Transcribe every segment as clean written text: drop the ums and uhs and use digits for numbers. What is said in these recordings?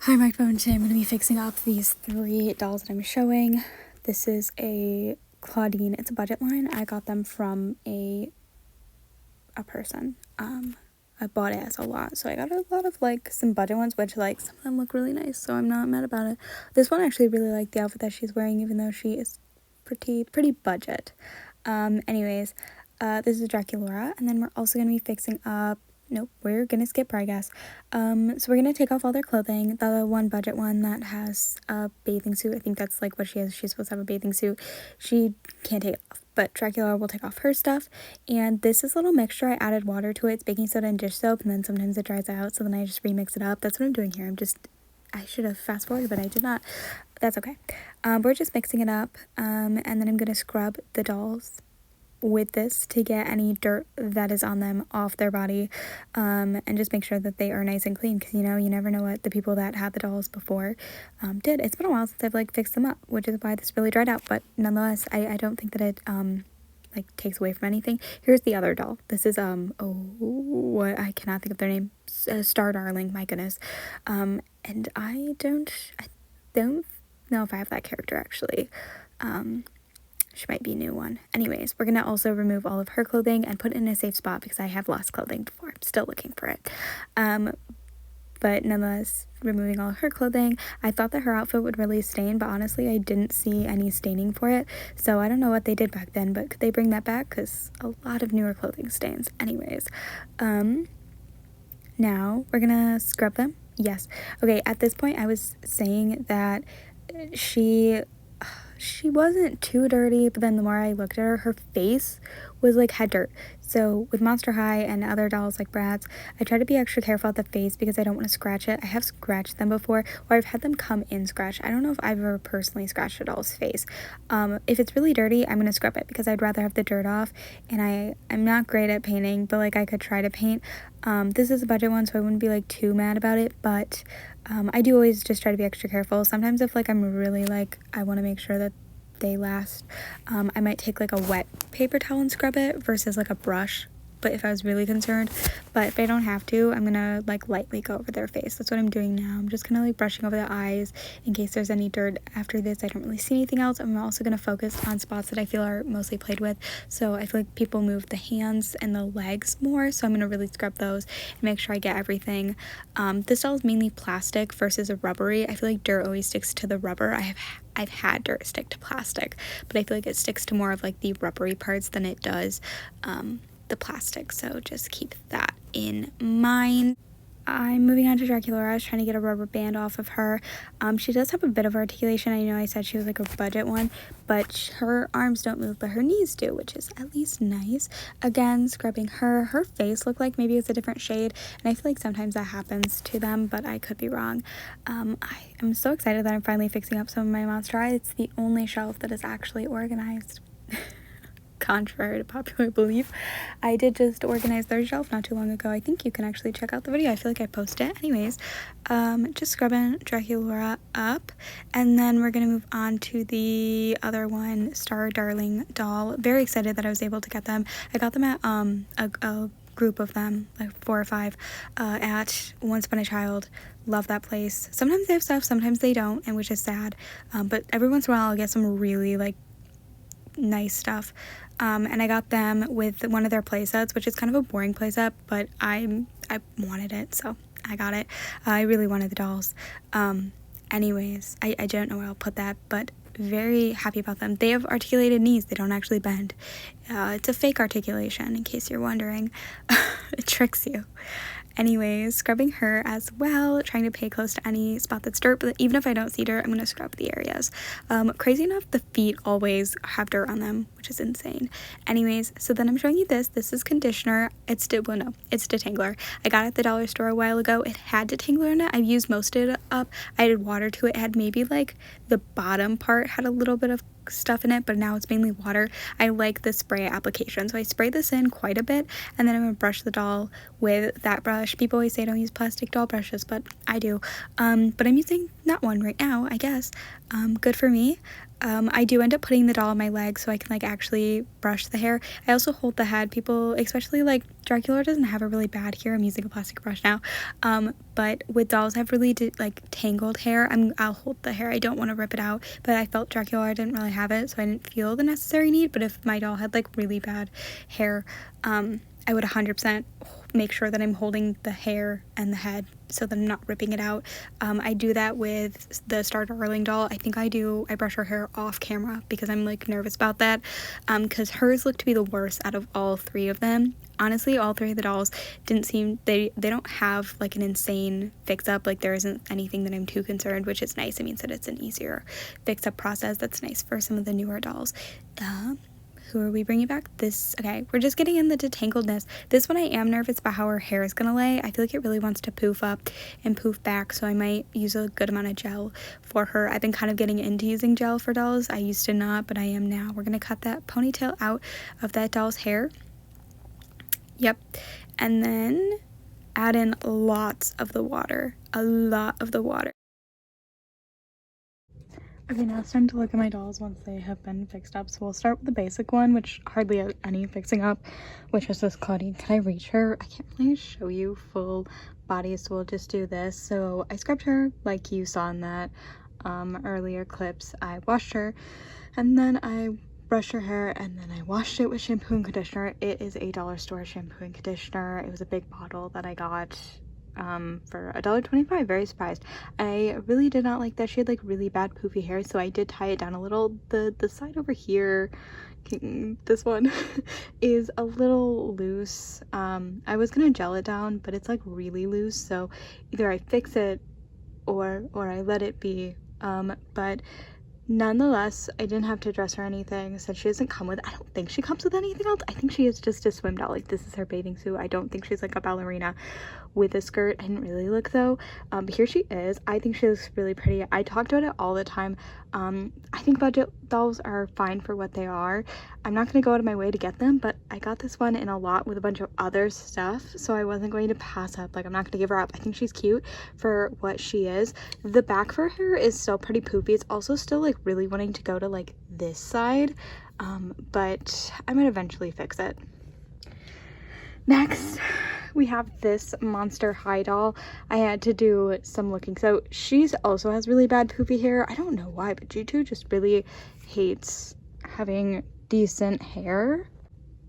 Hi, my phone. Today I'm going to be fixing up these 3 dolls that I'm showing. This is a Claudine. It's a budget line. I got them from a person. I bought it as a lot, so I got a lot of like some budget ones, which like some of them look really nice, so I'm not mad about it. This one I actually really like the outfit that she's wearing, even though she is pretty budget. Anyways, this is Draculaura, and then we're also going to be fixing up. Nope, we're gonna skip her, I guess. So we're gonna take off all their clothing. The one budget one that has a bathing suit, I think that's like what she has. She's supposed to have a bathing suit. She can't take it off, but Dracula will take off her stuff. And this is a little mixture. I added water to it. It's baking soda and dish soap, and then sometimes it dries out, so then I just remix it up. That's what I'm doing here. I should have fast forwarded, but I did not. That's okay. We're just mixing it up, and then I'm gonna scrub the dolls with this to get any dirt that is on them off their body, and just make sure that they are nice and clean, because you never know what the people that had the dolls before did. It's been a while since I've like fixed them up, which is why this really dried out, but nonetheless I don't think that it like takes away from anything. Here's the other doll. This is what, I cannot think of their name. Star Darling, my goodness. And I don't know if I have that character actually. She might be a new one. Anyways, we're going to also remove all of her clothing and put it in a safe spot, because I have lost clothing before. I'm still looking for it. But nonetheless, removing all of her clothing. I thought that her outfit would really stain, but honestly, I didn't see any staining for it. So I don't know what they did back then, but could they bring that back? Because a lot of newer clothing stains. Anyways, now we're going to scrub them. Yes. Okay, at this point, I was saying that she wasn't too dirty, but then the more I looked at her face was like had dirt. So with Monster High and other dolls like Bratz, I try to be extra careful with the face because I don't want to scratch it. I have scratched them before, or I've had them come in scratched. I don't know if I've ever personally scratched a doll's face. If it's really dirty, I'm gonna scrub it, because I'd rather have the dirt off, and I'm not great at painting, but like I could try to paint. This is a budget one, so I wouldn't be like too mad about it, but I do always just try to be extra careful. Sometimes if like I'm really like I want to make sure that they last, I might take like a wet paper towel and scrub it versus like a brush, but if I was really concerned. But if I don't have to, I'm gonna like lightly go over their face. That's what I'm doing now. I'm just kind of like brushing over the eyes in case there's any dirt. After this, I don't really see anything else. I'm also gonna focus on spots that I feel are mostly played with. So I feel like people move the hands and the legs more, so I'm gonna really scrub those and make sure I get everything. This doll is mainly plastic versus a rubbery. I feel like dirt always sticks to the rubber. I've had dirt stick to plastic, but I feel like it sticks to more of like the rubbery parts than it does the plastic, so just keep that in mind. I'm moving on to Dracula. I was trying to get a rubber band off of her. She does have a bit of articulation. I know I said she was like a budget one, but her arms don't move, but her knees do, which is at least nice. Again, scrubbing her face looked like maybe it's a different shade, and I feel like sometimes that happens to them, but I could be wrong. I am so excited that I'm finally fixing up some of my Monster High. It's the only shelf that is actually organized. Contrary to popular belief, I did just organize their shelf not too long ago. I think you can actually check out the video. I feel like I posted it. Anyways, just scrubbing Draculaura up, and then we're gonna move on to the other one, Star Darling doll. Very excited that I was able to get them. I got them at a group of them, like 4 or 5, at Once Upon a Child. Love that place. Sometimes they have stuff, sometimes they don't, and which is sad. But every once in a while I'll get some really like nice stuff. And I got them with one of their playsets, which is kind of a boring playset, but I wanted it, so I got it. I really wanted the dolls. Anyways, I don't know where I'll put that, but very happy about them. They have articulated knees. They don't actually bend. It's a fake articulation, in case you're wondering. It tricks you. Anyways, scrubbing her as well, trying to pay close to any spot that's dirt, but even if I don't see dirt, I'm going to scrub the areas. Crazy enough, the feet always have dirt on them, which is insane. Anyways, so then I'm showing you this. This is conditioner. It's detangler. I got it at the dollar store a while ago. It had detangler in it. I've used most of it up. I added water to it. It had maybe like the bottom part had a little bit of stuff in it, but now it's mainly water. I like the spray application, so I spray this in quite a bit, and then I'm gonna brush the doll with that brush. People always say don't use plastic doll brushes, but I do. But I'm using that one right now, I guess. Good for me. I do end up putting the doll on my leg so I can like actually brush the hair. I also hold the head. People, especially like Dracula doesn't have a really bad hair. I'm using a plastic brush now. But with dolls have really like tangled hair, I'll hold the hair. I don't want to rip it out, but I felt Dracula didn't really have it, so I didn't feel the necessary need. But if my doll had like really bad hair, I would 100% make sure that I'm holding the hair and the head so that I'm not ripping it out. I do that with the Star Darling doll. I think I brush her hair off camera because I'm like nervous about that, because hers looked to be the worst out of all three of them. Honestly, all three of the dolls they don't have like an insane fix up. Like there isn't anything that I'm too concerned, which is nice. It means that it's an easier fix up process. That's nice for some of the newer dolls. Who are we bringing back? Okay, we're just getting in the detangledness. This one I am nervous about how her hair is gonna lay. I feel like it really wants to poof up and poof back, so I might use a good amount of gel for her. I've been kind of getting into using gel for dolls. I used to not, but I am now. We're gonna cut that ponytail out of that doll's hair. Yep, and then add in lots of the water, a lot of the water. Okay, now it's time to look at my dolls once they have been fixed up. So we'll start with the basic one, which hardly has any fixing up, which is this Claudine. Can I reach her? I can't really show you full body, so we'll just do this. So I scrubbed her like you saw in that earlier clips. I washed her, and then I brushed her hair, and then I washed it with shampoo and conditioner. It is a dollar store shampoo and conditioner. It was a big bottle that I got for $1.25. Very surprised. I really did not like that she had like really bad poofy hair, so I did tie it down a little. The side over here, this one is a little loose. I was gonna gel it down, but it's like really loose, so either I fix it or I let it be. But nonetheless, I didn't have to dress her anything, since she doesn't come with, I don't think she comes with anything else. I think she is just a swim doll. Like, this is her bathing suit. I don't think she's like a ballerina with a skirt. I didn't really look though, but here she is. I think she looks really pretty. I talk about it all the time. I think budget dolls are fine for what they are. I'm not going to go out of my way to get them, but I got this one in a lot with a bunch of other stuff, so I wasn't going to pass up. Like, I'm not going to give her up. I think she's cute for what she is. The back for her is still pretty poofy. It's also still like really wanting to go to like this side, but I might eventually fix it. Next, we have this Monster High doll. I had to do some looking. So she's also has really bad poofy hair. I don't know why, but G2 just really hates having decent hair.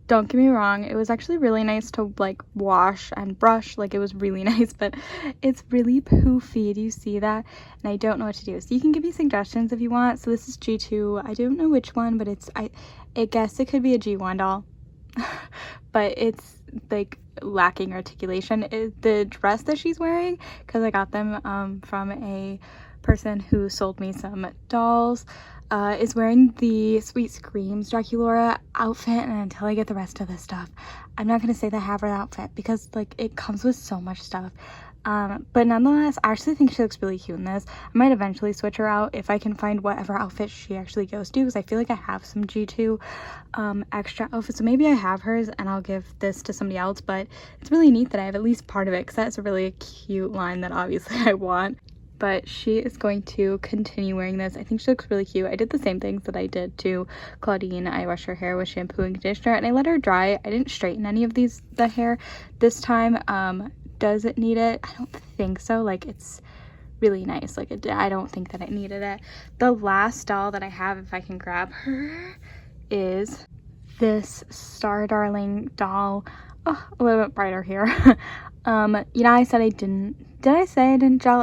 Don't get me wrong, it was actually really nice to like wash and brush. Like, it was really nice, but it's really poofy. Do you see that? And I don't know what to do. So you can give me suggestions if you want. So this is G2. I don't know which one, but I guess it could be a G1 doll. But it's like lacking articulation. The dress that she's wearing, because I got them from a person who sold me some dolls, is wearing the Sweet Screams Draculaura outfit, and until I get the rest of this stuff, I'm not going to say that I have her outfit, because like it comes with so much stuff. But nonetheless, I actually think she looks really cute in this. I might eventually switch her out if I can find whatever outfit she actually goes to, because I feel like I have some G2 extra outfits, so maybe I have hers and I'll give this to somebody else. But it's really neat that I have at least part of it, because that's a really cute line that obviously I want. But she is going to continue wearing this. I think she looks really cute. I did the same things that I did to Claudine. I washed her hair with shampoo and conditioner, and I let her dry. I didn't straighten any of the hair this time. Does it need it? I don't think so. Like, it's really nice. Like, I don't think that it needed it. The last doll that I have, if I can grab her, is this Star Darling doll. Oh, a little bit brighter here. You know, I said I didn't. Did I say I didn't gel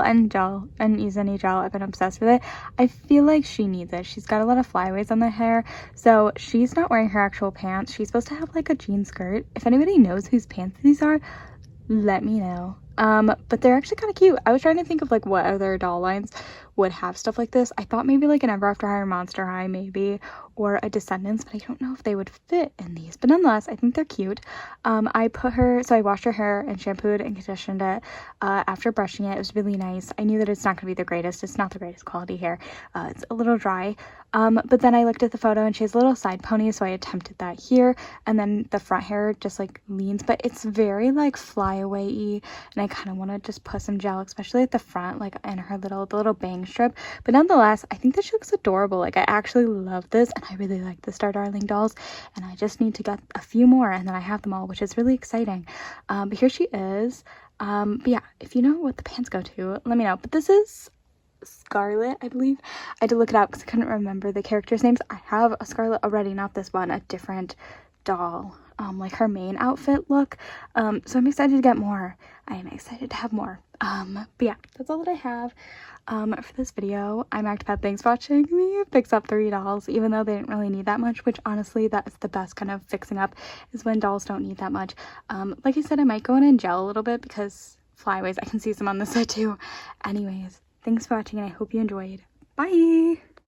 and use any gel? I've been obsessed with it. I feel like she needs it. She's got a lot of flyaways on the hair, so she's not wearing her actual pants. She's supposed to have like a jean skirt. If anybody knows whose pants these are, let me know. But they're actually kind of cute. I was trying to think of like what other doll lines would have stuff like this. I thought maybe like an Ever After High, Monster High maybe, or a Descendants, but I don't know if they would fit in these. But nonetheless, I think they're cute. I washed her hair and shampooed and conditioned it after brushing it. It was really nice. I knew that it's not going to be the greatest. It's not the greatest quality hair. It's a little dry. But then I looked at the photo and she has a little side pony, so I attempted that here. And then the front hair just like leans, but it's very like flyaway-y, and I kind of want to just put some gel, especially at the front, like in her the little bang strip. But nonetheless, I think that she looks adorable. Like, I actually love this, and I really like the Star Darling dolls, and I just need to get a few more, and then I have them all, which is really exciting. But here she is. But yeah, if you know what the pants go to, let me know. But this is Scarlet, I believe. I had to look it up because I couldn't remember the characters' names. I have a Scarlet already, not this one, a different doll, like her main outfit look. So I'm excited to get more. I am excited to have more. But yeah, that's all that I have for this video. I'm ActPad. Thanks for watching me fix up 3 dolls, even though they didn't really need that much, which honestly, that is the best kind of fixing up, is when dolls don't need that much. Like I said, I might go in and gel a little bit because flyaways, I can see some on this side too. Anyways, thanks for watching, and I hope you enjoyed. Bye!